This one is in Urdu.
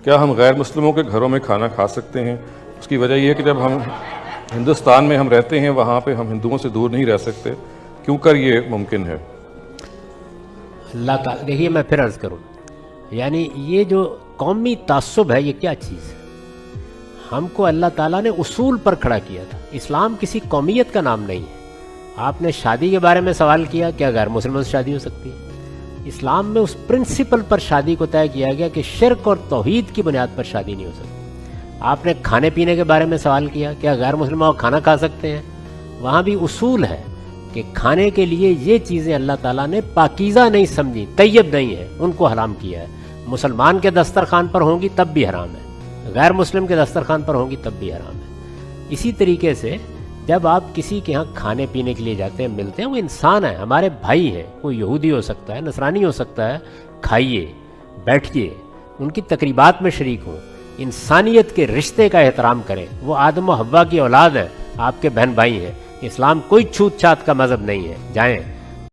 کیا ہم غیر مسلموں کے گھروں میں کھانا کھا سکتے ہیں؟ اس کی وجہ یہ ہے کہ جب ہم ہندوستان میں ہم رہتے ہیں وہاں پہ ہم ہندوؤں سے دور نہیں رہ سکتے، کیوں کر یہ ممکن ہے؟ اللہ تعالیٰ، دیکھیے میں پھر عرض کروں، یعنی یہ جو قومی تعصب ہے یہ کیا چیز ہے؟ ہم کو اللہ تعالیٰ نے اصول پر کھڑا کیا تھا. اسلام کسی قومیت کا نام نہیں ہے. آپ نے شادی کے بارے میں سوال کیا، کیا غیر مسلموں سے شادی ہو سکتی ہے؟ اسلام میں اس پرنسپل پر شادی کو طے کیا گیا کہ شرک اور توحید کی بنیاد پر شادی نہیں ہو سکتی. آپ نے کھانے پینے کے بارے میں سوال کیا، کیا غیر مسلمان کھانا کھا سکتے ہیں؟ وہاں بھی اصول ہے کہ کھانے کے لیے یہ چیزیں اللہ تعالیٰ نے پاکیزہ نہیں سمجھی، طیب نہیں ہے، ان کو حرام کیا ہے. مسلمان کے دسترخوان پر ہوں گی تب بھی حرام ہے، غیر مسلم کے دسترخوان پر ہوں گی تب بھی حرام ہے. اسی طریقے سے جب آپ کسی کے ہاں کھانے پینے کے لیے جاتے ہیں، ملتے ہیں، وہ انسان ہے، ہمارے بھائی ہیں، کوئی یہودی ہو سکتا ہے، نصرانی ہو سکتا ہے، کھائیے، بیٹھیے، ان کی تقریبات میں شریک ہوں، انسانیت کے رشتے کا احترام کریں. وہ آدم و حوا کی اولاد ہے، آپ کے بہن بھائی ہیں. اسلام کوئی چھوت چھات کا مذہب نہیں ہے. جائیں